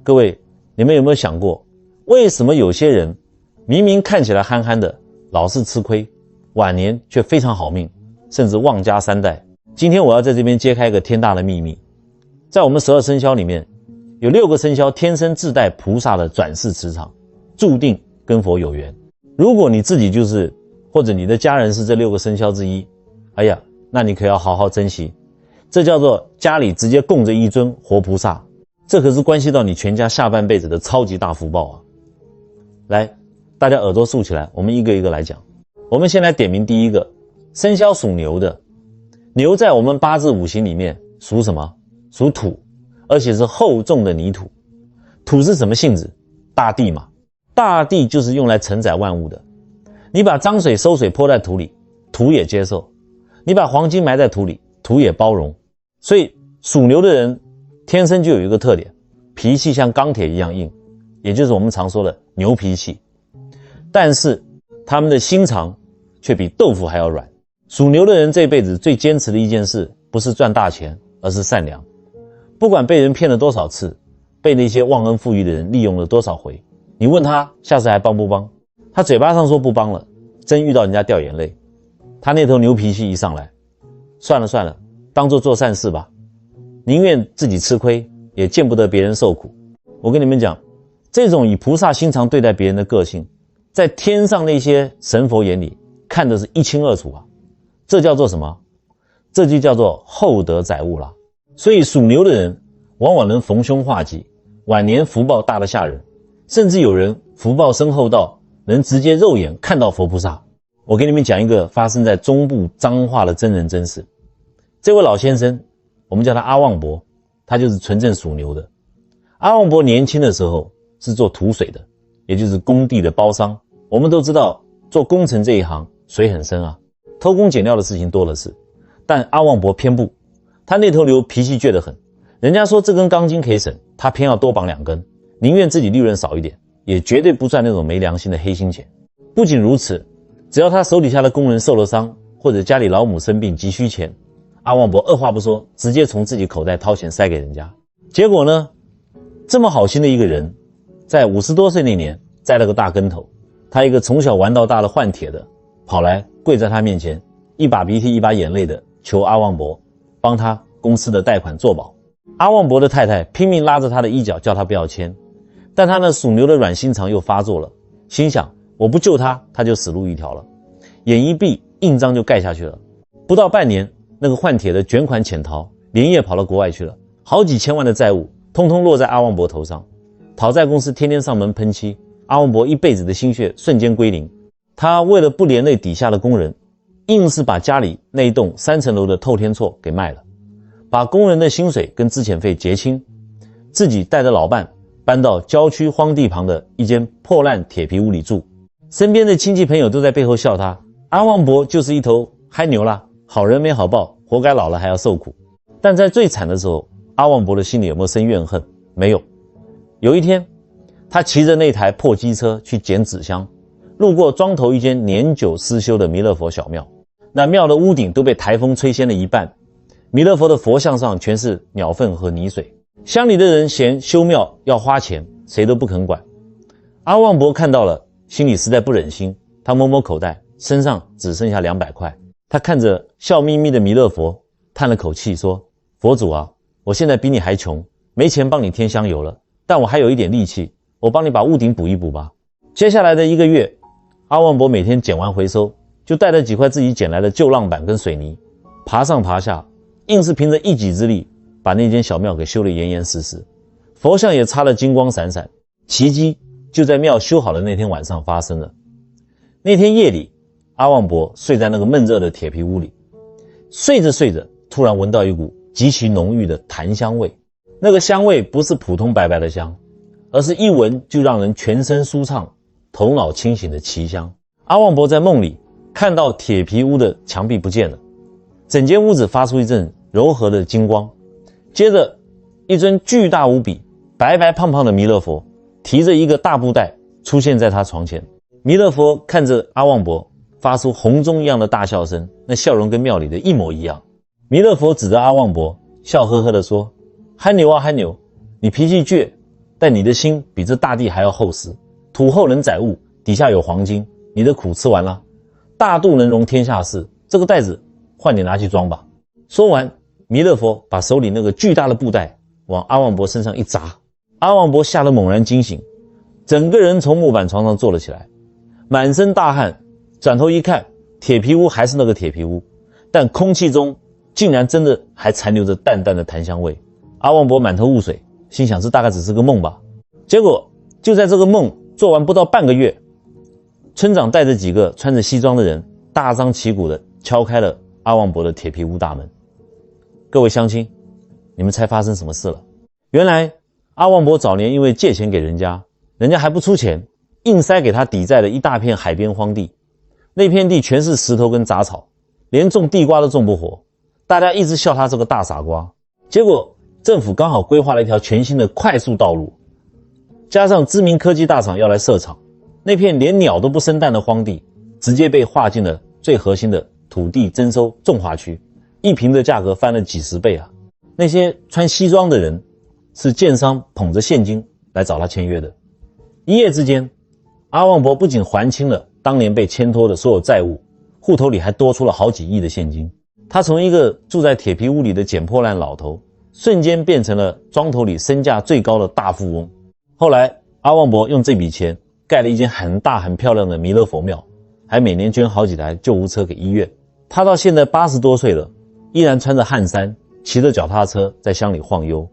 各位，你们有没有想过，为什么有些人明明看起来憨憨的，老是吃亏，晚年却非常好命，甚至旺家三代？今天我要在这边揭开一个天大的秘密。在我们12生肖里面，有6个生肖天生自带菩萨的转世磁场，注定跟佛有缘。如果你自己就是，或者你的家人是这6个生肖之一，哎呀，那你可要好好珍惜。这叫做家里直接供着一尊活菩萨，这可是关系到你全家下半辈子的超级大福报啊！来，大家耳朵竖起来，我们一个一个来讲。我们先来点名第一个，生肖属牛的。牛在我们八字五行里面属什么？属土，而且是厚重的泥土。土是什么性质？大地嘛。大地就是用来承载万物的。你把脏水馊水泼在土里，土也接受；你把黄金埋在土里，土也包容。所以属牛的人天生就有一个特点，脾气像钢铁一样硬，也就是我们常说的牛脾气。但是他们的心肠却比豆腐还要软。属牛的人这辈子最坚持的一件事，不是赚大钱，而是善良。不管被人骗了多少次，被那些忘恩负义的人利用了多少回，你问他下次还帮不帮，他嘴巴上说不帮了，真遇到人家掉眼泪，他那头牛脾气一上来，算了算了，当作做善事吧，宁愿自己吃亏，也见不得别人受苦。我跟你们讲，这种以菩萨心肠对待别人的个性，在天上那些神佛眼里看的是一清二楚啊。这叫做什么？这就叫做厚德载物啦。所以属牛的人往往能逢凶化吉，晚年福报大得吓人，甚至有人福报深厚到能直接肉眼看到佛菩萨。我给你们讲一个发生在中部彰化的真人真事。这位老先生，我们叫他阿旺伯，他就是纯正属牛的。阿旺伯年轻的时候是做土水的，也就是工地的包商。我们都知道做工程这一行水很深啊，偷工减料的事情多的是。但阿旺伯偏不，他那头牛脾气倔得很，人家说这根钢筋可以省，他偏要多绑2根，宁愿自己利润少一点，也绝对不赚那种没良心的黑心钱。不仅如此，只要他手底下的工人受了伤，或者家里老母生病急需钱，阿旺伯二话不说，直接从自己口袋掏钱塞给人家。结果呢，这么好心的一个人，在50多岁那年栽了个大跟头。他一个从小玩到大的换铁的，跑来跪在他面前，一把鼻涕一把眼泪的求阿旺伯帮他公司的贷款做保。阿旺伯的太太拼命拉着他的衣角，叫他不要签，但他那属牛的软心肠又发作了，心想我不救他，他就死路一条了。眼一闭，印章就盖下去了。不到半年，那个换铁的卷款潜逃，连夜跑到国外去了，好几千万的债务通通落在阿旺伯头上。讨债公司天天上门喷漆，阿旺伯一辈子的心血瞬间归零。他为了不连累底下的工人，硬是把家里那一栋3层楼的透天厝给卖了，把工人的薪水跟资遣费结清，自己带着老伴搬到郊区荒地旁的一间破烂铁皮屋里住。身边的亲戚朋友都在背后笑他，阿旺伯就是一头嗨牛啦，好人没好报，活该老了还要受苦。但在最惨的时候，阿旺伯的心里有没有生怨恨？没有。有一天，他骑着那台破机车去捡纸箱，路过庄头一间年久失修的弥勒佛小庙，那庙的屋顶都被台风吹掀了一半，弥勒佛的佛像上全是鸟粪和泥水。乡里的人嫌修庙要花钱，谁都不肯管。阿旺伯看到了，心里实在不忍心，他摸摸口袋，身上只剩下200块。他看着笑眯眯的弥勒佛，叹了口气说，佛祖啊，我现在比你还穷，没钱帮你添香油了，但我还有一点力气，我帮你把屋顶补一补吧。接下来的1个月，阿旺伯每天捡完回收，就带着几块自己捡来的旧浪板跟水泥，爬上爬下，硬是凭着一己之力把那间小庙给修得严严实实，佛像也擦得金光闪闪。奇迹就在庙修好的那天晚上发生了。那天夜里，阿旺伯睡在那个闷热的铁皮屋里，睡着睡着，突然闻到一股极其浓郁的檀香味。那个香味不是普通白白的香，而是一闻就让人全身舒畅，头脑清醒的奇香。阿旺伯在梦里看到铁皮屋的墙壁不见了，整间屋子发出一阵柔和的金光，接着一尊巨大无比、白白胖胖的弥勒佛提着一个大布袋出现在他床前。弥勒佛看着阿旺伯，发出洪钟一样的大笑声，那笑容跟庙里的一模一样。弥勒佛指着阿旺伯，笑呵呵地说，憨牛啊憨牛，你脾气倔，但你的心比这大地还要厚实，土厚能载物，底下有黄金，你的苦吃完了，大肚能容天下事，这个袋子换你拿去装吧。说完，弥勒佛把手里那个巨大的布袋往阿旺伯身上一砸，阿旺伯吓得猛然惊醒，整个人从木板床上坐了起来，满身大汗，转头一看，铁皮屋还是那个铁皮屋，但空气中竟然真的还残留着淡淡的檀香味。阿旺伯满头雾水，心想这大概只是个梦吧。结果就在这个梦做完不到半个月，村长带着几个穿着西装的人大张旗鼓地敲开了阿旺伯的铁皮屋大门。各位乡亲，你们猜发生什么事了？原来阿旺伯早年因为借钱给人家，人家还不出钱，硬塞给他抵债了一大片海边荒地，那片地全是石头跟杂草，连种地瓜都种不活，大家一直笑他这个大傻瓜。结果政府刚好规划了一条全新的快速道路，加上知名科技大厂要来设厂，那片连鸟都不生蛋的荒地直接被划进了最核心的土地征收重划区，一坪的价格翻了几十倍啊！那些穿西装的人是建商捧着现金来找他签约的。一夜之间，阿旺伯不仅还清了当年被牵拖的所有债务，户头里还多出了好几亿的现金。他从一个住在铁皮屋里的捡破烂老头，瞬间变成了庄头里身价最高的大富翁。后来阿旺伯用这笔钱盖了一间很大很漂亮的弥勒佛庙，还每年捐好几台救护车给医院。他到现在80多岁了，依然穿着汗衫，骑着脚踏车在乡里晃悠，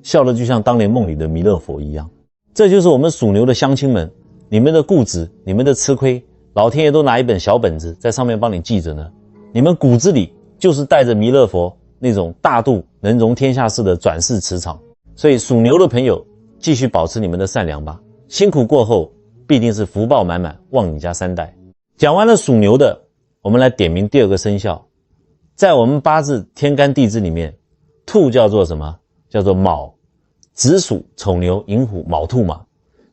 笑得就像当年梦里的弥勒佛一样。这就是我们属牛的乡亲们，你们的固执，你们的吃亏，老天爷都拿一本小本子在上面帮你记着呢。你们骨子里就是带着弥勒佛那种大度能容天下事的转世磁场。所以属牛的朋友继续保持你们的善良吧，辛苦过后必定是福报满满，旺你家3代。讲完了属牛的，我们来点名第二个生肖。在我们八字天干地支里面，兔叫做什么？叫做卯，子鼠、丑牛、寅虎、卯兔嘛。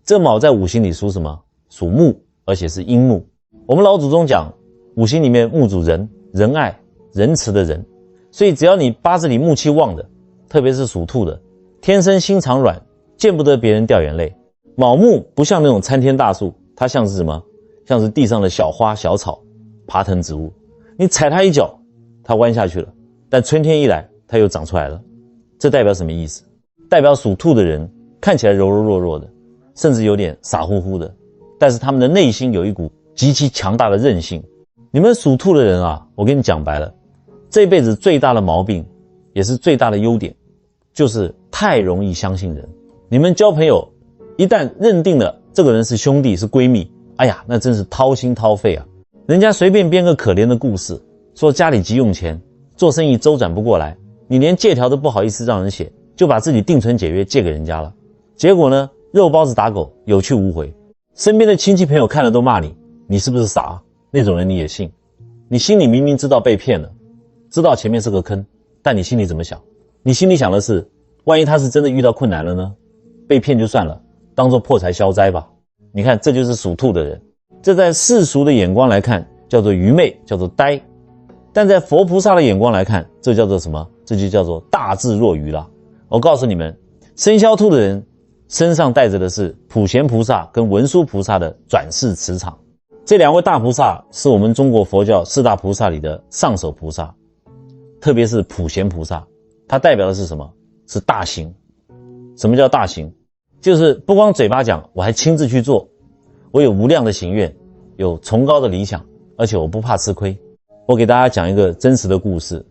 这卯在五行里属什么？属木，而且是阴木。我们老祖宗讲，五行里面木主仁，仁爱、仁慈的人，所以只要你八字里木气旺的，特别是属兔的，天生心肠软，见不得别人掉眼泪。卯木不像那种参天大树，它像是什么？像是地上的小花小草，爬藤植物，你踩它一脚，它弯下去了，但春天一来它又长出来了。这代表什么意思？代表属兔的人看起来柔柔弱弱的，甚至有点傻乎乎的，但是他们的内心有一股极其强大的韧性。你们属兔的人啊，我跟你讲白了，这辈子最大的毛病也是最大的优点，就是太容易相信人。你们交朋友一旦认定了这个人是兄弟是闺蜜，哎呀，那真是掏心掏肺啊。人家随便编个可怜的故事，说家里急用钱，做生意周转不过来，你连借条都不好意思让人写，就把自己定存解约借给人家了。结果呢，肉包子打狗，有去无回。身边的亲戚朋友看了都骂你，你是不是傻？那种人你也信？你心里明明知道被骗了，知道前面是个坑，但你心里怎么想？你心里想的是，万一他是真的遇到困难了呢？被骗就算了，当作破财消灾吧。你看，这就是属兔的人。这在世俗的眼光来看叫做愚昧，叫做呆，但在佛菩萨的眼光来看，这叫做什么？这就叫做大智若愚啦。我告诉你们，生肖兔的人身上带着的是普贤菩萨跟文殊菩萨的转世磁场。这两位大菩萨是我们中国佛教4大菩萨里的上首菩萨，特别是普贤菩萨，它代表的是什么？是大行。什么叫大行？就是不光嘴巴讲，我还亲自去做，我有无量的行愿，有崇高的理想，而且我不怕吃亏。我给大家讲一个真实的故事，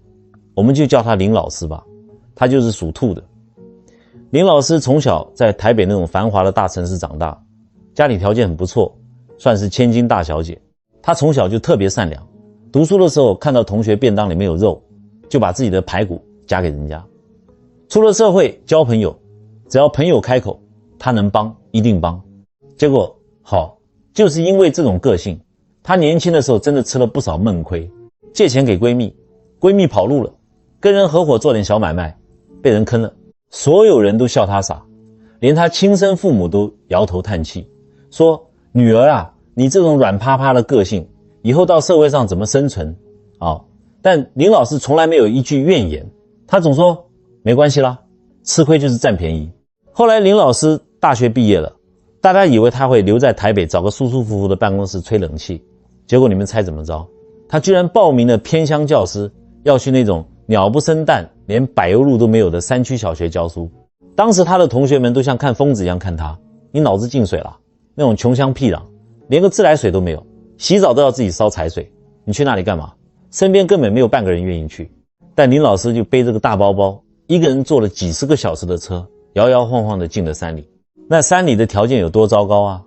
我们就叫他林老师吧，他就是属兔的。林老师从小在台北那种繁华的大城市长大，家里条件很不错，算是千金大小姐。他从小就特别善良，读书的时候看到同学便当里面有肉，就把自己的排骨夹给人家。出了社会交朋友，只要朋友开口，他能帮一定帮。结果好，就是因为这种个性，他年轻的时候真的吃了不少闷亏。借钱给闺蜜，闺蜜跑路了，跟人合伙做点小买卖，被人坑了，所有人都笑他傻，连他亲生父母都摇头叹气，说女儿啊，你这种软趴趴的个性，以后到社会上怎么生存啊？但林老师从来没有一句怨言，他总说没关系啦，吃亏就是占便宜。后来林老师大学毕业了，大家以为他会留在台北找个舒舒服服的办公室吹冷气，结果你们猜怎么着？他居然报名了偏乡教师，要去那种鸟不生蛋连柏油路都没有的山区小学教书。当时他的同学们都像看疯子一样看他，你脑子进水了？那种穷乡僻壤连个自来水都没有，洗澡都要自己烧柴水，你去那里干嘛？身边根本没有半个人愿意去。但林老师就背着个大包包，一个人坐了几十个小时的车，摇摇晃晃地进了山里。那山里的条件有多糟糕啊？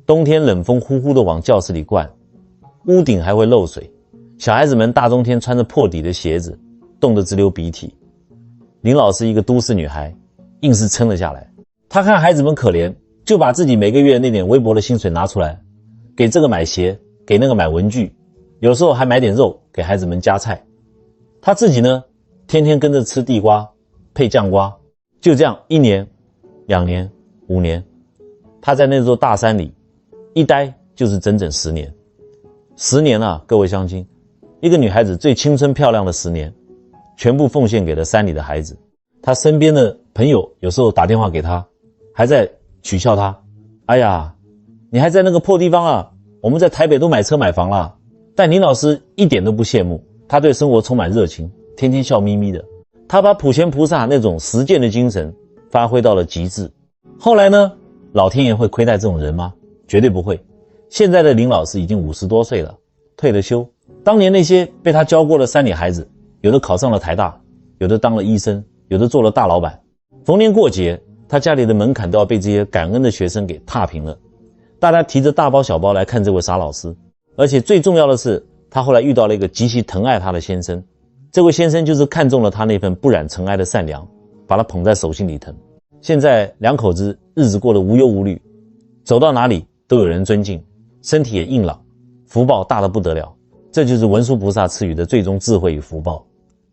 冬天冷风呼呼地往教室里灌，屋顶还会漏水，小孩子们大冬天穿着破底的鞋子，冻得直流鼻涕。林老师一个都市女孩，硬是撑了下来。她看孩子们可怜，就把自己每个月那点微薄的薪水拿出来，给这个买鞋，给那个买文具，有时候还买点肉给孩子们夹菜。她自己呢，天天跟着吃地瓜配酱瓜。就这样1年、2年、5年，她在那座大山里一待就是整整10年。10年啊，各位乡亲，一个女孩子最青春漂亮的10年，全部奉献给了山里的孩子。她身边的朋友有时候打电话给她，还在取笑她，哎呀，你还在那个破地方啊，我们在台北都买车买房了。但林老师一点都不羡慕，他对生活充满热情，天天笑眯眯的。他把普贤菩萨那种实践的精神发挥到了极致。后来呢，老天爷会亏待这种人吗？绝对不会。现在的林老师已经50多岁了，退了休。当年那些被他教过的山里孩子，有的考上了台大，有的当了医生，有的做了大老板。逢年过节，他家里的门槛都要被这些感恩的学生给踏平了。大家提着大包小包来看这位傻老师。而且最重要的是，他后来遇到了一个极其疼爱他的先生。这位先生就是看中了他那份不染尘埃的善良，把他捧在手心里疼。现在两口子日子过得无忧无虑，走到哪里都有人尊敬，身体也硬朗，福报大得不得了。这就是文殊菩萨赐予的最终智慧与福报，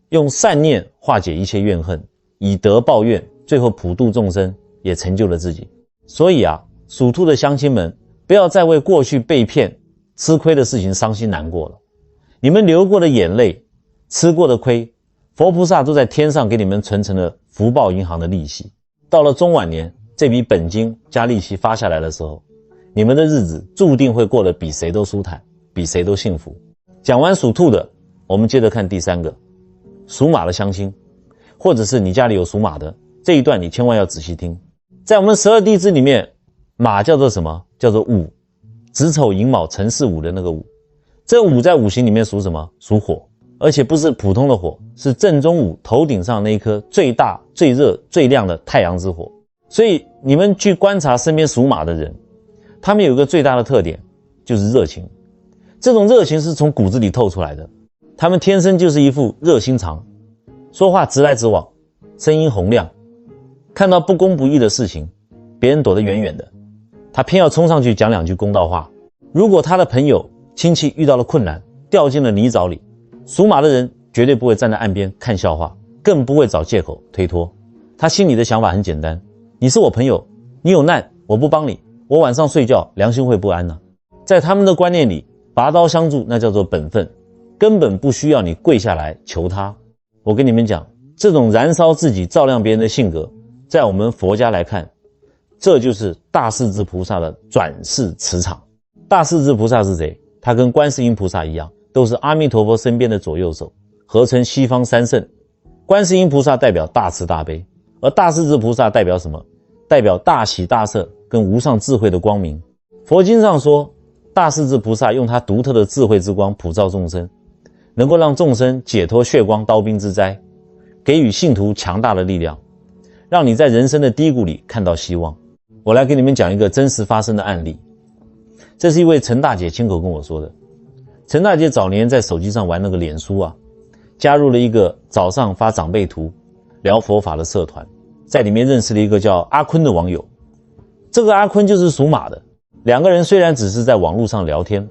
用善念化解一切怨恨，以德报怨，最后普度众生，也成就了自己。所以啊，属兔的乡亲们，不要再为过去被骗吃亏的事情伤心难过了。你们流过的眼泪，吃过的亏，佛菩萨都在天上给你们存成了福报银行的利息。到了中晚年，这笔本金加利息发下来的时候，你们的日子注定会过得比谁都舒坦，比谁都幸福。讲完属兔的，我们接着看第3个，属马的乡亲，或者是你家里有属马的，这一段你千万要仔细听。在我们12地支里面，马叫做什么？叫做午，子丑寅卯辰巳午的那个午。这午在五行里面属什么？属火，而且不是普通的火，是正中午头顶上那一颗最大最热最亮的太阳之火。所以你们去观察身边属马的人，他们有一个最大的特点，就是热情。这种热情是从骨子里透出来的，他们天生就是一副热心肠，说话直来直往，声音洪亮，看到不公不义的事情，别人躲得远远的，他偏要冲上去讲2句公道话。如果他的朋友亲戚遇到了困难，掉进了泥沼里，属马的人绝对不会站在岸边看笑话，更不会找借口推脱。他心里的想法很简单，你是我朋友，你有难我不帮你，我晚上睡觉良心会不安呢。在他们的观念里，拔刀相助那叫做本分，根本不需要你跪下来求他。我跟你们讲，这种燃烧自己照亮别人的性格，在我们佛家来看，这就是大势至菩萨的转世磁场。大势至菩萨是谁？他跟观世音菩萨一样，都是阿弥陀佛身边的左右手，合称西方三圣。观世音菩萨代表大慈大悲，而大势至菩萨代表什么？代表大喜大舍跟无上智慧的光明。佛经上说，大势至菩萨用他独特的智慧之光普照众生，能够让众生解脱血光刀兵之灾，给予信徒强大的力量，让你在人生的低谷里看到希望。我来给你们讲一个真实发生的案例，这是一位陈大姐亲口跟我说的。陈大姐早年在手机上玩那个脸书啊，加入了一个早上发长辈图聊佛法的社团，在里面认识了一个叫阿坤的网友。这个阿坤就是属马的，两个人虽然只是在网络上聊天，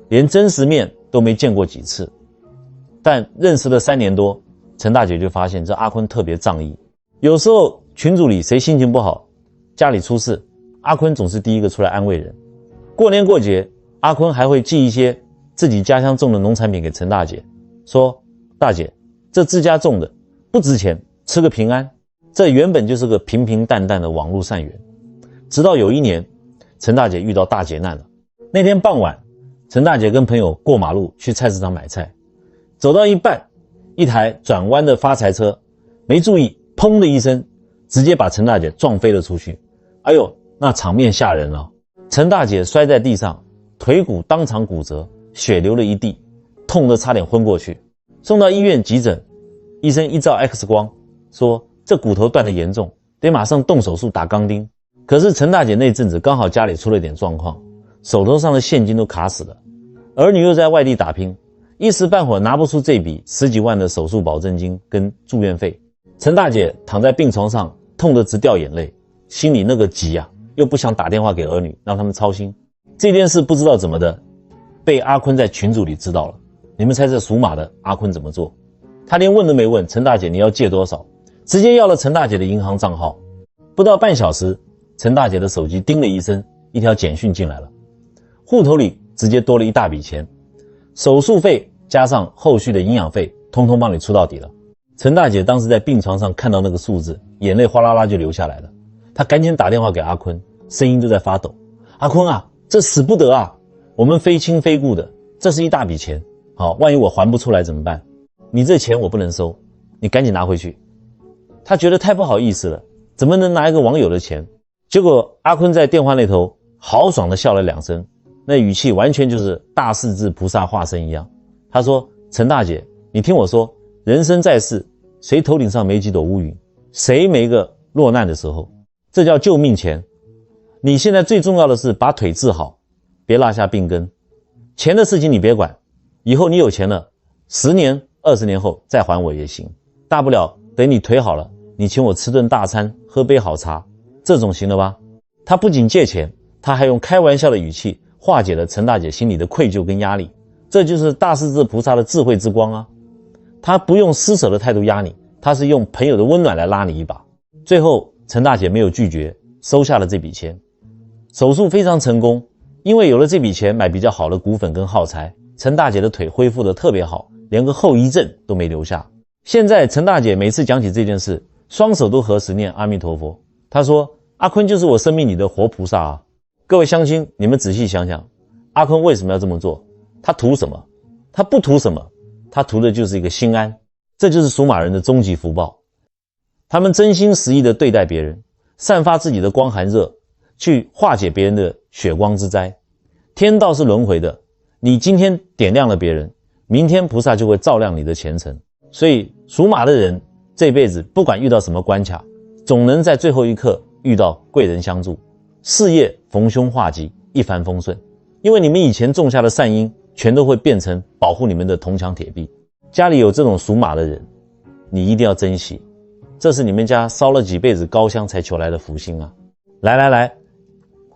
连真实面都没见过几次，但认识了3年多，陈大姐就发现这阿坤特别仗义。有时候群组里谁心情不好，家里出事，阿坤总是第一个出来安慰人。过年过节，阿坤还会寄一些自己家乡种的农产品给陈大姐，说大姐，这自家种的不值钱，吃个平安。这原本就是个平平淡淡的网络善缘，直到有一年，陈大姐遇到大劫难了。那天傍晚，陈大姐跟朋友过马路去菜市场买菜，走到一半，一台转弯的发财车没注意，砰的一声，直接把陈大姐撞飞了出去。哎呦，那场面吓人了。陈大姐摔在地上，腿骨当场骨折，血流了一地，痛得差点昏过去。送到医院急诊，医生一照 X 光，说这骨头断得严重，得马上动手术打钢钉。可是陈大姐那阵子刚好家里出了点状况，手头上的现金都卡死了，儿女又在外地打拼，一时半会儿拿不出这笔10几万的手术保证金跟住院费。陈大姐躺在病床上，痛得直掉眼泪，心里那个急啊，又不想打电话给儿女让他们操心。这件事不知道怎么的被阿坤在群组里知道了。你们猜这属马的阿坤怎么做？他连问都没问陈大姐你要借多少，直接要了陈大姐的银行账号。不到半小时，陈大姐的手机叮了一声，一条简讯进来了，户头里直接多了一大笔钱，手术费加上后续的营养费通通帮你出到底了。陈大姐当时在病床上看到那个数字，眼泪哗啦啦就流下来了。她赶紧打电话给阿坤，声音都在发抖。阿坤啊，这死不得啊，我们非亲非故的，这是一大笔钱，好，万一我还不出来怎么办？你这钱我不能收，你赶紧拿回去。他觉得太不好意思了，怎么能拿一个网友的钱？结果阿坤在电话那头豪爽地笑了2声，那语气完全就是大势至菩萨化身一样。他说，陈大姐，你听我说，人生在世，谁头顶上没几朵乌云，谁没个落难的时候，这叫救命钱。你现在最重要的是把腿治好，别落下病根。钱的事情你别管，以后你有钱了，10年20年后再还我也行，大不了等你腿好了，你请我吃顿大餐，喝杯好茶，这种行了吧？他不仅借钱，他还用开玩笑的语气化解了陈大姐心里的愧疚跟压力。这就是大势至菩萨的智慧之光啊！他不用施舍的态度压你，他是用朋友的温暖来拉你一把。最后陈大姐没有拒绝，收下了这笔钱。手术非常成功，因为有了这笔钱买比较好的骨粉跟耗材，陈大姐的腿恢复得特别好，连个后遗症都没留下。现在陈大姐每次讲起这件事，双手都合十念阿弥陀佛。她说，阿坤就是我生命里的活菩萨啊！各位乡亲，你们仔细想想，阿坤为什么要这么做？他图什么？他不图什么，他图的就是一个心安。这就是属马人的终极福报。他们真心实意地对待别人，散发自己的光寒热，去化解别人的血光之灾。天道是轮回的，你今天点亮了别人，明天菩萨就会照亮你的前程。所以属马的人这辈子不管遇到什么关卡，总能在最后一刻遇到贵人相助，事业逢凶化吉，一帆风顺。因为你们以前种下的善因全都会变成保护你们的铜墙铁壁。家里有这种属马的人，你一定要珍惜，这是你们家烧了几辈子高香才求来的福星啊！来，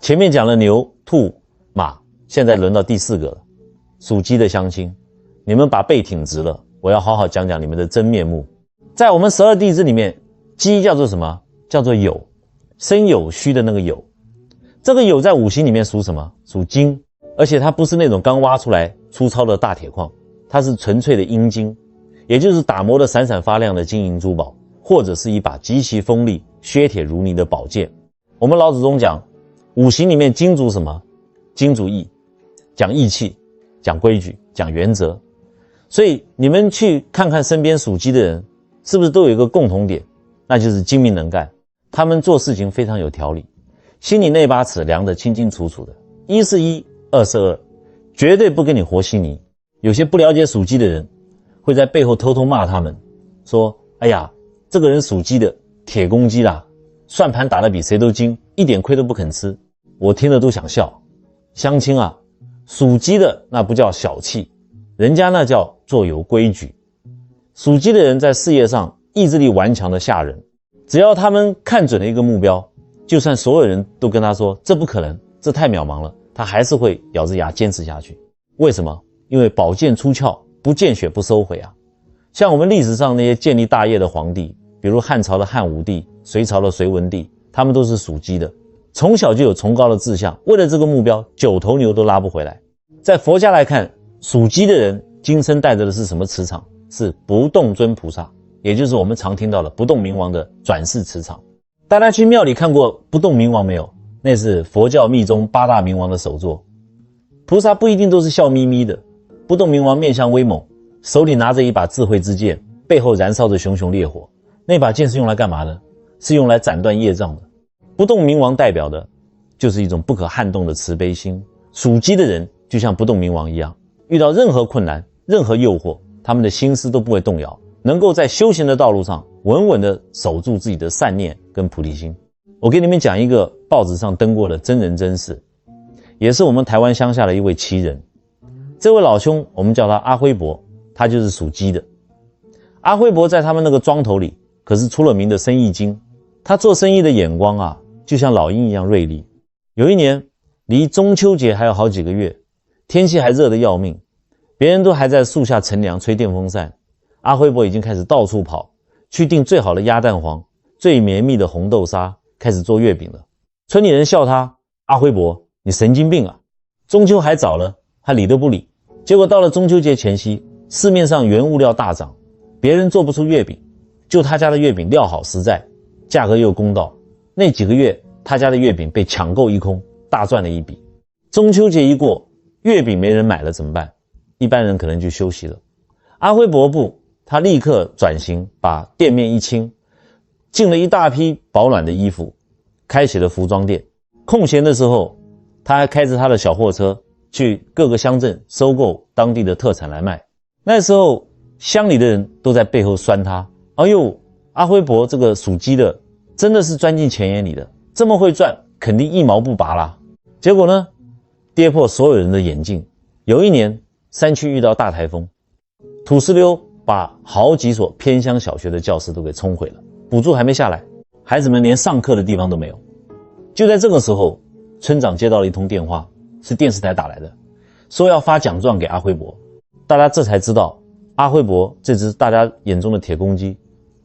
前面讲了牛、兔、马，现在轮到第4个了，属鸡的乡亲，你们把背挺直了，我要好好讲讲你们的真面目。在我们12地支里面，鸡叫做什么？叫做酉，生酉戌的那个酉。这个酉在五行里面属什么？属金，而且它不是那种刚挖出来粗糙的大铁矿，它是纯粹的阴金，也就是打磨的闪闪发亮的金银珠宝，或者是一把极其锋利、削铁如泥的宝剑。我们老祖宗讲，五行里面金主什么？金主义，讲义气，讲规矩，讲原则。所以你们去看看身边属鸡的人，是不是都有一个共同点，那就是精明能干，他们做事情非常有条理，心里那把尺量得清清楚楚的，1是1，2是2，绝对不跟你和稀泥。有些不了解属鸡的人会在背后偷偷骂他们，说哎呀，这个人属鸡的铁公鸡啦，算盘打得比谁都精，一点亏都不肯吃。我听了都想笑。乡亲啊，属鸡的那不叫小气，人家那叫做有规矩。属鸡的人在事业上意志力顽强的吓人，只要他们看准了一个目标，就算所有人都跟他说这不可能，这太渺茫了，他还是会咬着牙坚持下去。为什么？因为宝剑出鞘，不见血不收回啊。像我们历史上那些建立大业的皇帝，比如汉朝的汉武帝，隋朝的隋文帝，他们都是属鸡的，从小就有崇高的志向，为了这个目标9头牛都拉不回来。在佛家来看，属鸡的人今生带着的是什么磁场？是不动尊菩萨，也就是我们常听到的不动明王的转世磁场。大家去庙里看过不动明王没有？那是佛教密宗八大明王的首座。菩萨不一定都是笑眯眯的，不动明王面相威猛，手里拿着一把智慧之剑，背后燃烧着熊熊烈火。那把剑是用来干嘛的？是用来斩断业障的。不动明王代表的就是一种不可撼动的慈悲心。属鸡的人就像不动明王一样，遇到任何困难、任何诱惑，他们的心思都不会动摇，能够在修行的道路上稳稳地守住自己的善念跟菩提心。我给你们讲一个报纸上登过的真人真事，也是我们台湾乡下的一位奇人。这位老兄我们叫他阿辉伯，他就是属鸡的。阿辉伯在他们那个庄头里可是出了名的生意精，他做生意的眼光啊，就像老鹰一样锐利。有一年离中秋节还有好几个月，天气还热得要命，别人都还在树下乘凉吹电风扇，阿辉伯已经开始到处跑，去订最好的鸭蛋黄、最绵密的红豆沙，开始做月饼了。村里人笑他，阿辉伯你神经病啊，中秋还早了，他理都不理。结果到了中秋节前夕，市面上原物料大涨，别人做不出月饼，就他家的月饼料好实在，价格又公道。那几个月他家的月饼被抢购一空，大赚了一笔。中秋节一过，月饼没人买了怎么办？一般人可能就休息了。阿辉伯不，他立刻转型，把店面一清，进了一大批保暖的衣服，开启了服装店。空闲的时候，他还开着他的小货车去各个乡镇收购当地的特产来卖。那时候乡里的人都在背后酸他，哎呦，阿辉伯这个属鸡的真的是钻进钱眼里的，这么会赚，肯定一毛不拔啦。结果呢，跌破所有人的眼镜。有一年山区遇到大台风，土石流把好几所偏乡小学的教室都给冲毁了，补助还没下来，孩子们连上课的地方都没有。就在这个时候，村长接到了一通电话，是电视台打来的，说要发奖状给阿辉伯。大家这才知道，阿辉伯这只大家眼中的铁公鸡，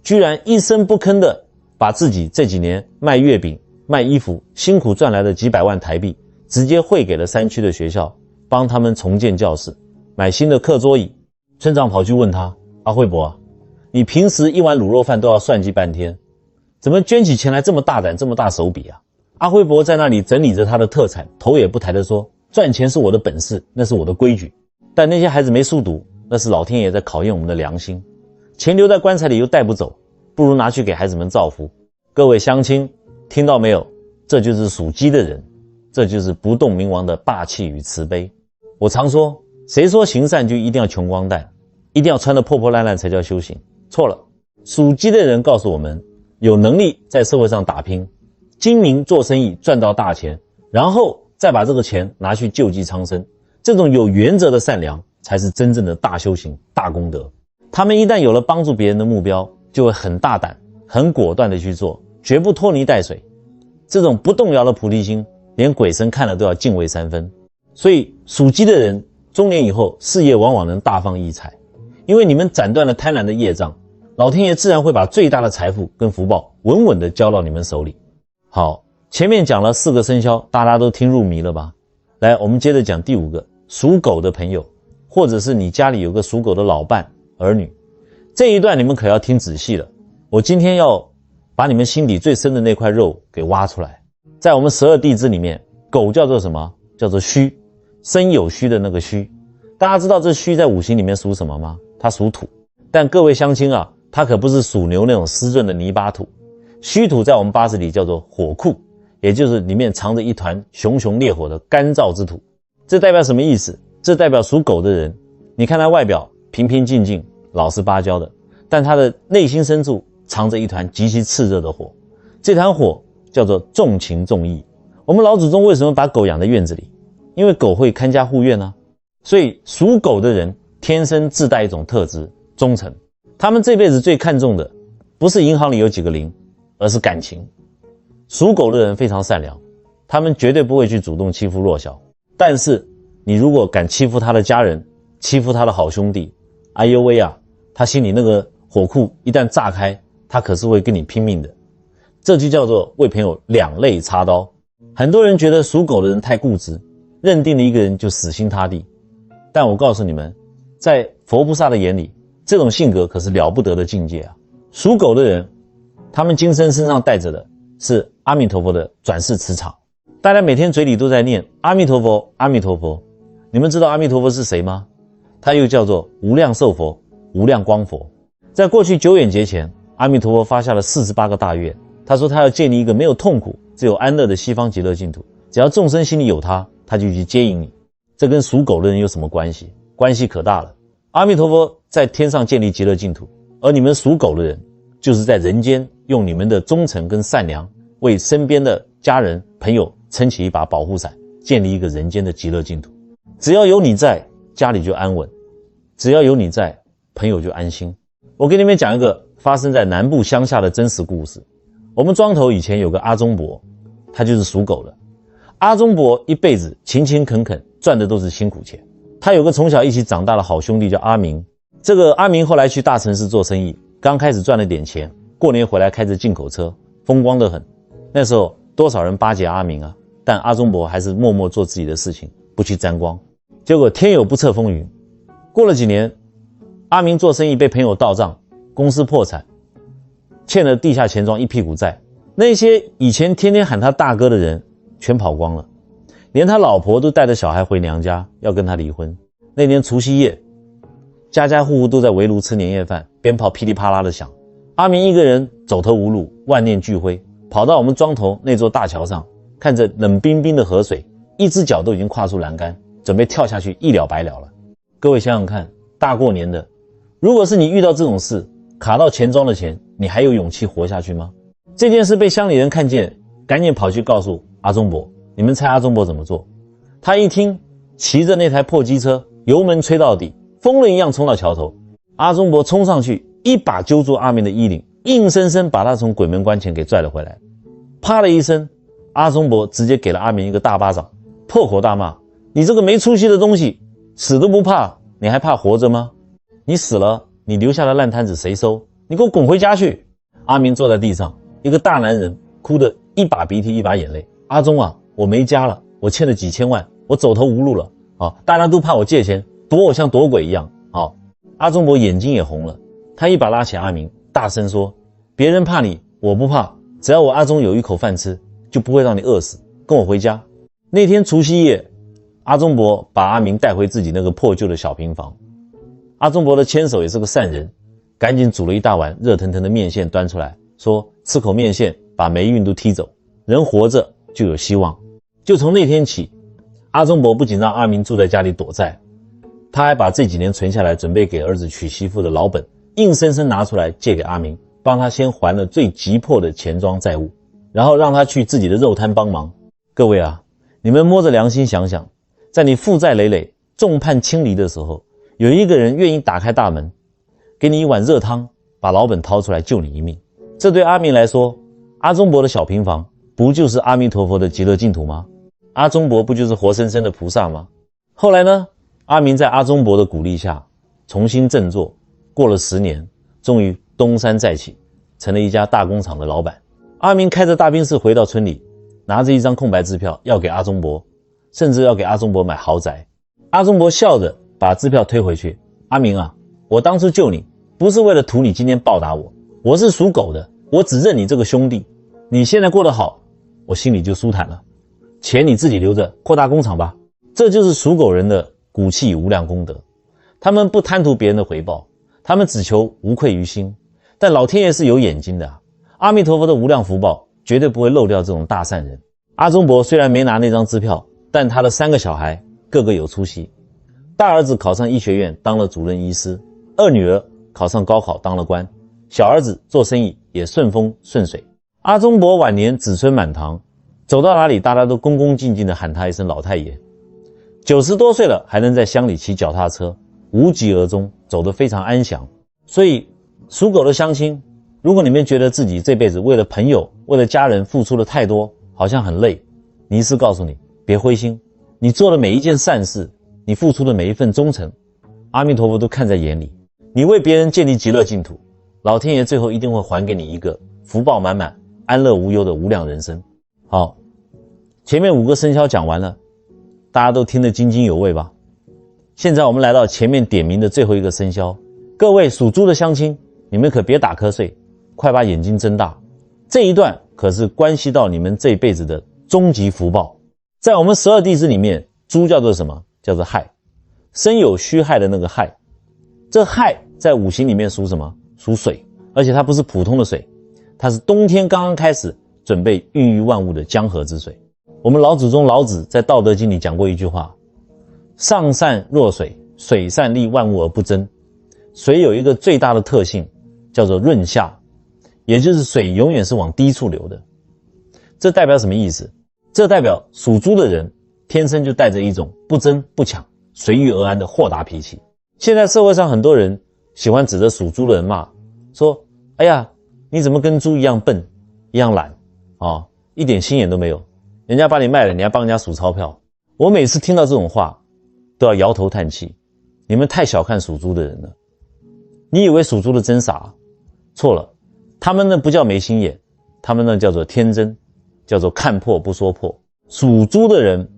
居然一声不吭的把自己这几年卖月饼、卖衣服辛苦赚来的几百万台币，直接汇给了山区的学校，帮他们重建教室，买新的课桌椅。村长跑去问他，阿辉伯啊，你平时一碗卤肉饭都要算计半天，怎么捐起钱来这么大胆，这么大手笔啊？阿辉伯在那里整理着他的特产，头也不抬地说，赚钱是我的本事，那是我的规矩，但那些孩子没书读，那是老天爷在考验我们的良心，钱留在棺材里又带不走，不如拿去给孩子们造福。各位乡亲听到没有？这就是属鸡的人，这就是不动明王的霸气与慈悲。我常说，谁说行善就一定要穷光蛋，一定要穿得破破烂烂才叫修行？错了，属鸡的人告诉我们，有能力在社会上打拼，精明做生意赚到大钱，然后再把这个钱拿去救济苍生，这种有原则的善良才是真正的大修行、大功德。他们一旦有了帮助别人的目标，就会很大胆、很果断地去做，绝不拖泥带水。这种不动摇的菩提心，连鬼神看了都要敬畏3分。所以属鸡的人中年以后事业往往能大放异彩，因为你们斩断了贪婪的业障，老天爷自然会把最大的财富跟福报稳稳地交到你们手里。好，前面讲了4个生肖，大家都听入迷了吧？来，我们接着讲第5个，属狗的朋友，或者是你家里有个属狗的老伴、儿女，这一段你们可要听仔细了。我今天要把你们心底最深的那块肉给挖出来。在我们12地支里面，狗叫做什么？叫做戌，生有戌的那个戌。大家知道这戌在五行里面属什么吗？它属土。但各位乡亲啊，它可不是属牛那种湿润的泥巴土。戌土在我们八字里叫做火库，也就是里面藏着一团熊熊烈火的干燥之土。这代表什么意思？这代表属狗的人，你看他外表平平静静、老实巴交的，但他的内心深处藏着一团极其炽热的火。这团火叫做重情重义。我们老祖宗为什么把狗养在院子里？因为狗会看家护院啊。所以属狗的人天生自带一种特质，忠诚。他们这辈子最看重的不是银行里有几个零，而是感情。属狗的人非常善良，他们绝对不会去主动欺负弱小。但是你如果敢欺负他的家人，欺负他的好兄弟，哎呦喂啊，他心里那个火库一旦炸开，他可是会跟你拼命的。这就叫做为朋友两肋插刀。很多人觉得属狗的人太固执，认定了一个人就死心塌地。但我告诉你们，在佛菩萨的眼里，这种性格可是了不得的境界啊。属狗的人，他们今生身上带着的是阿弥陀佛的转世磁场。大家每天嘴里都在念阿弥陀佛，阿弥陀佛。你们知道阿弥陀佛是谁吗？他又叫做无量寿佛、无量光佛。在过去久远劫前，阿弥陀佛发下了48个大愿。他说他要建立一个没有痛苦、只有安乐的西方极乐净土。只要众生心里有他，他就去接引你。这跟属狗的人有什么关系？关系可大了。阿弥陀佛在天上建立极乐净土，而你们属狗的人就是在人间用你们的忠诚跟善良，为身边的家人朋友撑起一把保护伞，建立一个人间的极乐净土。只要有你在，家里就安稳；只要有你在，朋友就安心。我给你们讲一个发生在南部乡下的真实故事。我们庄头以前有个阿忠伯，他就是属狗的。阿忠伯一辈子勤勤恳恳，赚的都是辛苦钱。他有个从小一起长大的好兄弟叫阿明。这个阿明后来去大城市做生意，刚开始赚了点钱，过年回来开着进口车，风光得很。那时候多少人巴结阿明啊，但阿忠伯还是默默做自己的事情，不去沾光。结果天有不测风云，过了几年，阿明做生意被朋友盗账，公司破产，欠了地下钱庄一屁股债。那些以前天天喊他大哥的人全跑光了，连他老婆都带着小孩回娘家，要跟他离婚。那年除夕夜，家家户户都在围炉吃年夜饭，鞭炮噼里啪啦的响。阿明一个人走投无路，万念俱灰，跑到我们庄头那座大桥上，看着冷冰冰的河水，一只脚都已经跨出栏杆，准备跳下去一了百了了。各位想想看，大过年的，如果是你遇到这种事，卡到钱庄的钱，你还有勇气活下去吗？这件事被乡里人看见，赶紧跑去告诉阿忠伯。你们猜阿忠伯怎么做？他一听，骑着那台破机车，油门吹到底，疯了一样冲到桥头。阿忠伯冲上去，一把揪住阿明的衣领，硬生生把他从鬼门关前给拽了回来。啪的一声，阿忠伯直接给了阿明一个大巴掌，破口大骂：你这个没出息的东西，死都不怕，你还怕活着吗？你死了，你留下的烂摊子谁收？你给我滚回家去！阿明坐在地上，一个大男人，哭得一把鼻涕一把眼泪。阿忠啊，我没家了，我欠了几千万，我走投无路了啊！大家都怕我借钱，躲我像躲鬼一样啊！阿忠伯眼睛也红了，他一把拉起阿明，大声说：别人怕你，我不怕，只要我阿忠有一口饭吃，就不会让你饿死，跟我回家。那天除夕夜，阿忠伯把阿明带回自己那个破旧的小平房。阿忠伯的牵手也是个善人，赶紧煮了一大碗热腾腾的面线端出来，说吃口面线把霉运都踢走，人活着就有希望。就从那天起，阿忠伯不仅让阿明住在家里躲债，他还把这几年存下来准备给儿子娶媳妇的老本硬生生拿出来借给阿明，帮他先还了最急迫的钱庄债务，然后让他去自己的肉摊帮忙。各位啊，你们摸着良心想想，在你负债累累、众叛亲离的时候，有一个人愿意打开大门，给你一碗热汤，把老本掏出来救你一命。这对阿明来说，阿忠伯的小平房不就是阿弥陀佛的极乐净土吗？阿忠伯不就是活生生的菩萨吗？后来呢，阿明在阿忠伯的鼓励下重新振作，过了10年，终于东山再起，成了一家大工厂的老板。阿明开着大宾士回到村里，拿着一张空白支票要给阿忠伯，甚至要给阿忠伯买豪宅。阿忠伯笑着把支票推回去：阿明啊，我当初救你不是为了图你今天报答我，我是属狗的，我只认你这个兄弟。你现在过得好，我心里就舒坦了。钱你自己留着，扩大工厂吧。这就是属狗人的骨气与无量功德。他们不贪图别人的回报，他们只求无愧于心。但老天爷是有眼睛的啊，阿弥陀佛的无量福报绝对不会漏掉这种大善人。阿忠伯虽然没拿那张支票，但他的3个小孩个个有出息。大儿子考上医学院当了主任医师，二女儿考上高考当了官，小儿子做生意也顺风顺水。阿忠伯晚年子孙满堂，走到哪里大家都恭恭敬敬地喊他一声老太爷。90多岁了还能在乡里骑脚踏车，无疾而终，走得非常安详。所以属狗的乡亲，如果你们觉得自己这辈子为了朋友为了家人付出了太多，好像很累，尼斯告诉你别灰心，你做的每一件善事，你付出的每一份忠诚，阿弥陀佛都看在眼里。你为别人建立极乐净土，老天爷最后一定会还给你一个福报满满安乐无忧的无量人生。好，前面5个生肖讲完了，大家都听得津津有味吧？现在我们来到前面点名的最后一个生肖，各位属猪的乡亲，你们可别打瞌睡，快把眼睛睁大，这一段可是关系到你们这辈子的终极福报。在我们12地支里面，猪叫做什么？叫做亥，申酉戌亥的那个亥。这亥在五行里面属什么？属水，而且它不是普通的水，它是冬天刚刚开始准备孕育万物的江河之水。我们老祖宗老子在《道德经》里讲过一句话：上善若水，水善利万物而不争。水有一个最大的特性，叫做润下，也就是水永远是往低处流的。这代表什么意思？这代表属猪的人天生就带着一种不争不抢、随遇而安的豁达脾气。现在社会上很多人喜欢指着属猪的人骂，说：哎呀，你怎么跟猪一样笨，一样懒一点心眼都没有，人家把你卖了，你还帮人家数钞票。我每次听到这种话都要摇头叹气，你们太小看属猪的人了。你以为属猪的真傻？错了，他们那不叫没心眼，他们那叫做天真，叫做看破不说破。属猪的人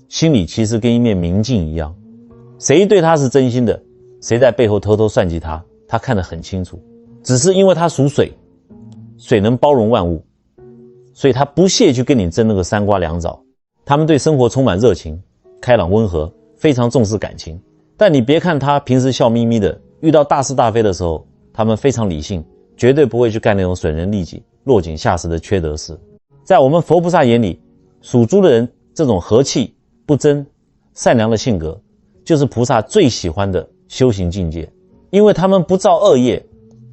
心里其实跟一面明镜一样，谁对他是真心的，谁在背后偷偷算计他，他看得很清楚。只是因为他属水，水能包容万物，所以他不屑去跟你争那个三瓜两枣。他们对生活充满热情，开朗温和，非常重视感情。但你别看他平时笑眯眯的，遇到大是大非的时候，他们非常理性，绝对不会去干那种损人利己、落井下石的缺德事。在我们佛菩萨眼里，属猪的人这种和气、不争、善良的性格，就是菩萨最喜欢的修行境界。因为他们不造恶业，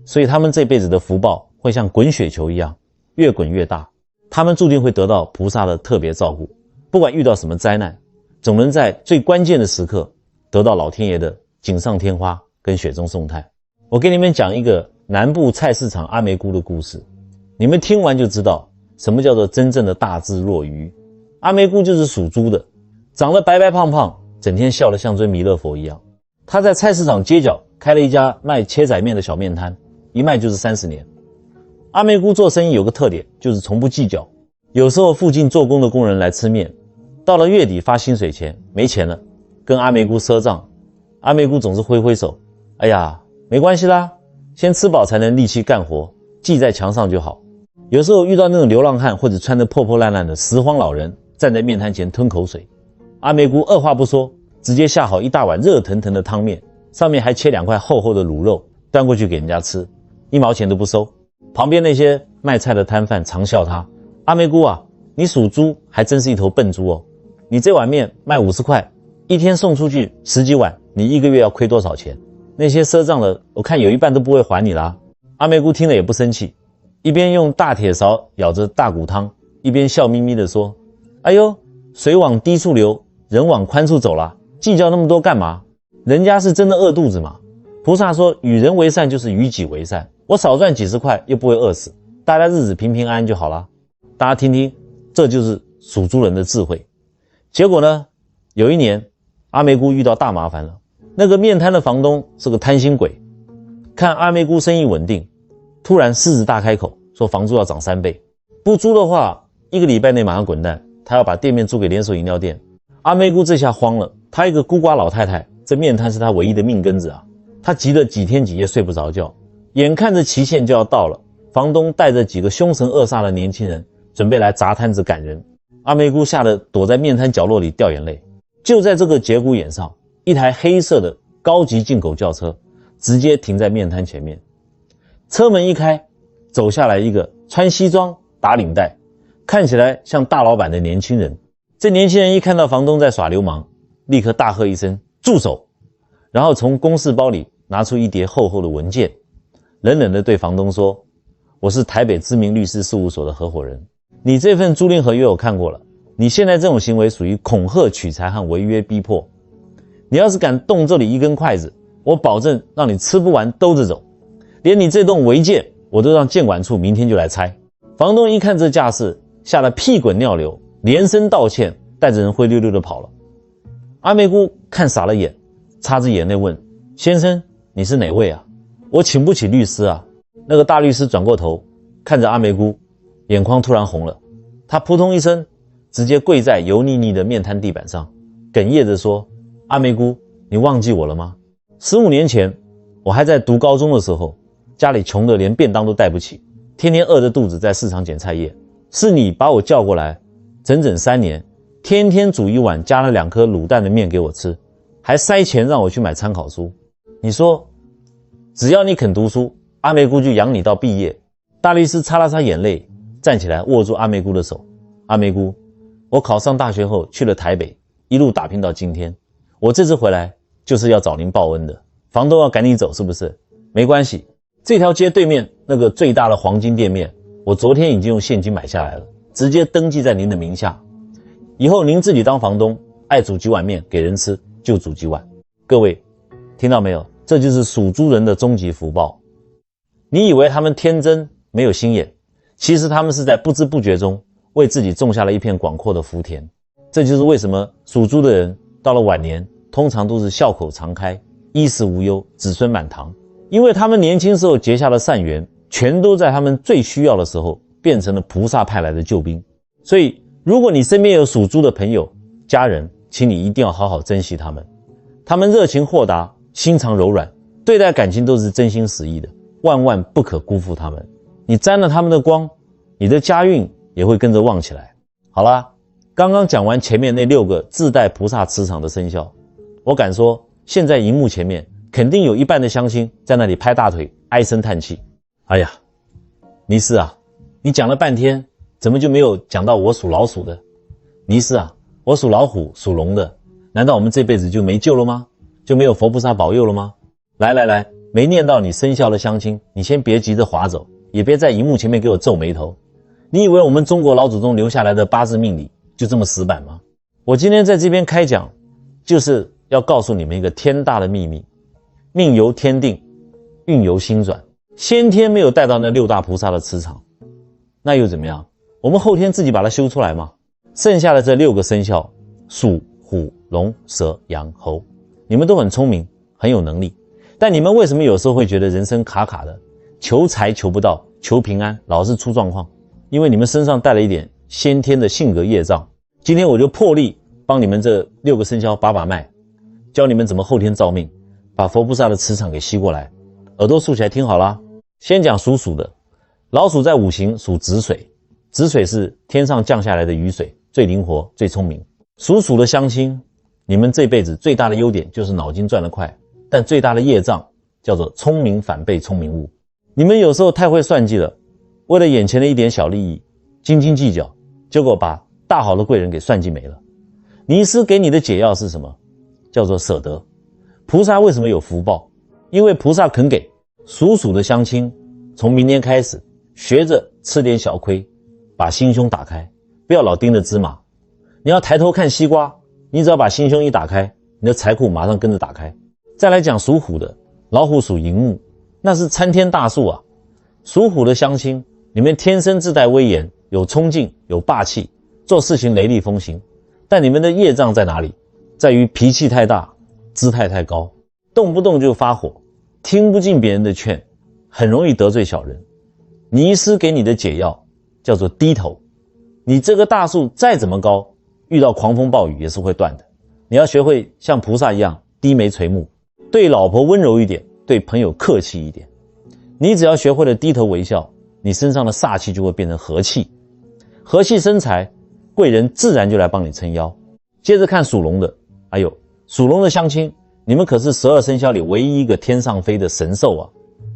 所以他们这辈子的福报会像滚雪球一样，越滚越大。他们注定会得到菩萨的特别照顾，不管遇到什么灾难，总能在最关键的时刻得到老天爷的锦上添花跟雪中送炭。我给你们讲一个南部菜市场阿梅姑的故事，你们听完就知道什么叫做真正的大智若愚。阿梅姑就是属猪的，长得白白胖胖，整天笑得像尊弥勒佛一样。她在菜市场街角开了一家卖切仔面的小面摊，一卖就是30年。阿梅姑做生意有个特点，就是从不计较。有时候附近做工的工人来吃面，到了月底发薪水前没钱了，跟阿梅姑赊账，阿梅姑总是挥挥手：哎呀，没关系啦，先吃饱才能力气干活，记在墙上就好。有时候遇到那种流浪汉或者穿得破破烂烂的拾荒老人站在面摊前吞口水，阿梅姑二话不说，直接下好一大碗热腾腾的汤面，上面还切2块厚厚的卤肉，端过去给人家吃，1毛钱都不收。旁边那些卖菜的摊贩常笑他：阿梅姑啊，你属猪还真是一头笨猪哦，你这碗面卖50块，一天送出去10几碗，你1个月要亏多少钱？那些赊账的我看有一半都不会还你啦。阿梅姑听了也不生气，一边用大铁勺舀着大骨汤，一边笑眯眯地说：哎呦，水往低处流，人往宽处走啦，计较那么多干嘛？人家是真的饿肚子嘛。菩萨说与人为善就是与己为善，我少赚几十块又不会饿死，大家日子平平安安就好啦。大家听听，这就是属猪人的智慧。结果呢，有一年阿梅姑遇到大麻烦了。那个面摊的房东是个贪心鬼，看阿梅姑生意稳定，突然狮子大开口说房租要涨3倍，不租的话1个礼拜内马上滚蛋，他要把店面租给连锁饮料店。阿梅姑这下慌了，她一个孤寡老太太，这面摊是她唯一的命根子啊，她急得几天几夜睡不着觉。眼看着期限就要到了，房东带着几个凶神恶煞的年轻人准备来砸摊子赶人。阿梅姑吓得躲在面摊角落里掉眼泪。就在这个节骨眼上，一台黑色的高级进口轿车直接停在面摊前面，车门一开，走下来一个穿西装打领带，看起来像大老板的年轻人。这年轻人一看到房东在耍流氓，立刻大喝一声住手，然后从公事包里拿出一叠厚厚的文件，冷冷地对房东说：我是台北知名律师事务所的合伙人，你这份租赁合约我看过了，你现在这种行为属于恐吓取财和违约逼迫，你要是敢动这里一根筷子，我保证让你吃不完兜着走，连你这栋违建我都让建管处明天就来拆。房东一看这架势，吓得屁滚尿流，连声道歉，带着人灰溜溜地跑了。阿梅姑看傻了眼，擦着眼泪问：先生，你是哪位啊？我请不起律师啊。那个大律师转过头看着阿梅姑，眼眶突然红了，他扑通一声直接跪在油腻腻的面摊地板上，哽咽着说：阿梅姑，你忘记我了吗？15年前我还在读高中的时候，家里穷得连便当都带不起，天天饿着肚子在市场捡菜叶，是你把我叫过来，整整3年天天煮一碗加了2颗卤蛋的面给我吃，还塞钱让我去买参考书。你说，只要你肯读书，阿梅姑就养你到毕业。大律师擦了擦眼泪，站起来握住阿梅姑的手。阿梅姑，我考上大学后去了台北，一路打拼到今天。我这次回来就是要找您报恩的。房东要赶你走是不是？没关系，这条街对面那个最大的黄金店面，我昨天已经用现金买下来了，直接登记在您的名下。以后您自己当房东，爱煮几碗面给人吃就煮几碗。各位听到没有？这就是属猪人的终极福报。你以为他们天真没有心眼，其实他们是在不知不觉中为自己种下了一片广阔的福田。这就是为什么属猪的人到了晚年通常都是笑口常开，衣食无忧，子孙满堂。因为他们年轻时候结下的善缘，全都在他们最需要的时候变成了菩萨派来的救兵。所以如果你身边有属猪的朋友家人，请你一定要好好珍惜他们。他们热情豁达，心肠柔软，对待感情都是真心实意的，万万不可辜负他们。你沾了他们的光，你的家运也会跟着旺起来。好啦，刚刚讲完前面那6个自带菩萨磁场的生肖，我敢说现在荧幕前面肯定有一半的乡亲在那里拍大腿唉声叹气。哎呀，尼斯啊，你讲了半天怎么就没有讲到我属老鼠的？尼斯啊，我属老虎属龙的，难道我们这辈子就没救了吗？就没有佛菩萨保佑了吗？来，没念到你生肖的乡亲，你先别急着划走，也别在荧幕前面给我皱眉头。你以为我们中国老祖宗留下来的八字命理就这么死板吗？我今天在这边开讲，就是要告诉你们一个天大的秘密。命由天定，运由心转，先天没有带到那6大菩萨的磁场，那又怎么样？我们后天自己把它修出来嘛。剩下的这6个生肖，属虎龙蛇羊猴，你们都很聪明，很有能力，但你们为什么有时候会觉得人生卡卡的，求财求不到，求平安老是出状况？因为你们身上带了一点先天的性格业障。今天我就破例帮你们这6个生肖把脉，教你们怎么后天造命，把佛菩萨的磁场给吸过来。耳朵竖起来听好啦。先讲属鼠的。老鼠在五行属子水，子水是天上降下来的雨水，最灵活最聪明。属鼠的乡亲，你们这辈子最大的优点就是脑筋转得快，但最大的业障叫做聪明反被聪明误。你们有时候太会算计了，为了眼前的一点小利益斤斤计较，结果把大好的贵人给算计没了。尼斯给你的解药是什么？叫做舍得。菩萨为什么有福报？因为菩萨肯给。属鼠的乡亲，从明天开始学着吃点小亏，把心胸打开，不要老盯着芝麻。你要抬头看西瓜，你只要把心胸一打开，你的财库马上跟着打开。再来讲属虎的。老虎属寅木，那是参天大树啊。属虎的乡亲，你们天生自带威严，有冲劲，有霸气，做事情雷厉风行。但你们的业障在哪里？在于脾气太大，姿态太高，动不动就发火，听不进别人的劝，很容易得罪小人。尼斯给你的解药叫做低头。你这个大树再怎么高，遇到狂风暴雨也是会断的。你要学会像菩萨一样低眉垂目，对老婆温柔一点，对朋友客气一点。你只要学会了低头微笑，你身上的煞气就会变成和气。和气生财，贵人自然就来帮你撑腰。接着看属龙的。哎呦，属龙的乡亲，你们可是12生肖里唯一一个天上飞的神兽啊！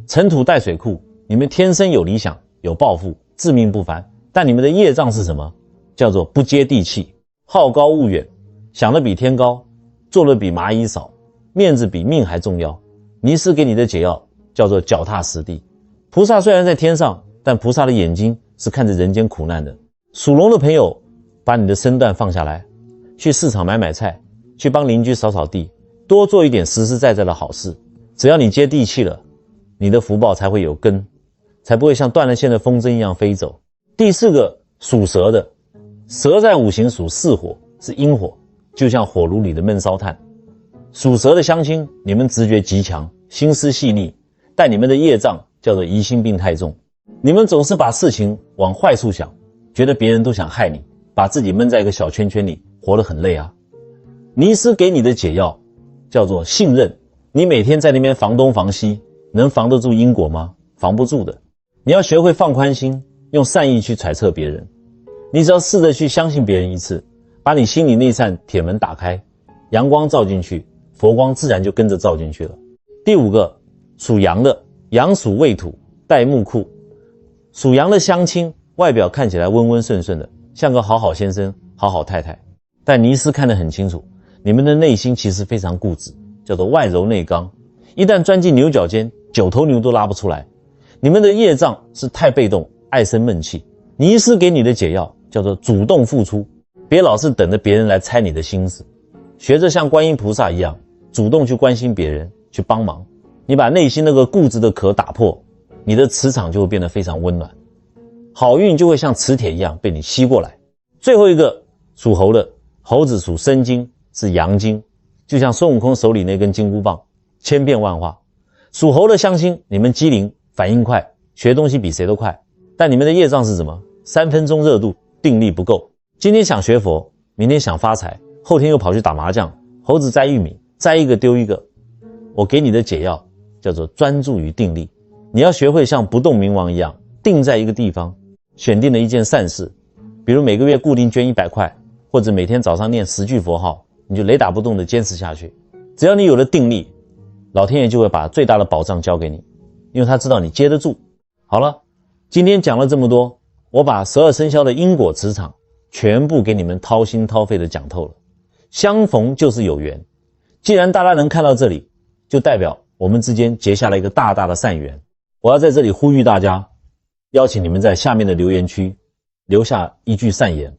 尘土带水库，你们天生有理想，有抱负，自命不凡。但你们的业障是什么？叫做不接地气，好高骛远，想得比天高，做得比蚂蚁少，面子比命还重要。尼斯给你的解药叫做脚踏实地。菩萨虽然在天上，但菩萨的眼睛是看着人间苦难的。属龙的朋友，把你的身段放下来，去市场买买菜，去帮邻居扫扫地，多做一点实实在在的好事。只要你接地气了，你的福报才会有根，才不会像断了线的风筝一样飞走。第4个属蛇的。蛇在五行属巳火，是阴火，就像火炉里的闷烧炭。属蛇的乡亲，你们直觉极强，心思细腻，但你们的业障叫做疑心病太重。你们总是把事情往坏处想，觉得别人都想害你，把自己闷在一个小圈圈里，活得很累啊。尼斯给你的解药叫做信任。你每天在那边防东防西，能防得住因果吗？防不住的。你要学会放宽心，用善意去揣测别人。你只要试着去相信别人一次，把你心里那扇铁门打开，阳光照进去，佛光自然就跟着照进去了。第5个，属羊的，阳属未土，带木库。属羊的相亲，外表看起来温温顺顺的，像个好好先生、好好太太，但尼斯看得很清楚，你们的内心其实非常固执，叫做外柔内刚，一旦钻进牛角尖，9头牛都拉不出来。你们的业障是太被动，爱生闷气。尼斯给你的解药叫做主动付出，别老是等着别人来猜你的心思，学着像观音菩萨一样，主动去关心别人，去帮忙。你把内心那个固执的壳打破，你的磁场就会变得非常温暖，好运就会像磁铁一样被你吸过来。最后一个，属猴的，猴子属生金，是阳金，就像孙悟空手里那根金箍棒，千变万化。属猴的相亲，你们机灵，反应快，学东西比谁都快，但你们的业障是什么？3分钟热度，定力不够。今天想学佛，明天想发财，后天又跑去打麻将，猴子摘玉米，摘一个丢一个。我给你的解药叫做专注与定力，你要学会像不动明王一样，定在一个地方，选定了一件善事，比如每个月固定捐100块，或者每天早上念10句佛号，你就雷打不动地坚持下去。只要你有了定力，老天爷就会把最大的宝藏交给你，因为他知道你接得住。好了，今天讲了这么多，我把12生肖的因果磁场全部给你们掏心掏肺的讲透了。相逢就是有缘，既然大家能看到这里，就代表我们之间结下了一个大大的善缘。我要在这里呼吁大家，邀请你们在下面的留言区留下一句善言，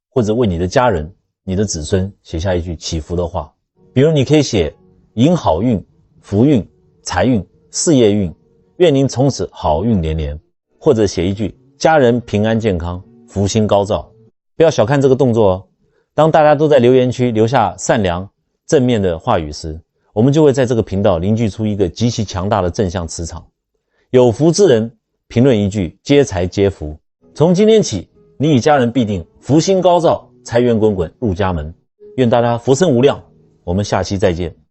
或者为你的家人、你的子孙写下一句祈福的话。比如你可以写迎好运、福运、财运、事业运，愿您从此好运连连，或者写一句家人平安健康、福星高照。不要小看这个动作哦，当大家都在留言区留下善良正面的话语时，我们就会在这个频道凝聚出一个极其强大的正向磁场。有福之人评论一句，皆财皆福。从今天起，你与家人必定福星高照，财源滚滚入家门。愿大家福生无量，我们下期再见。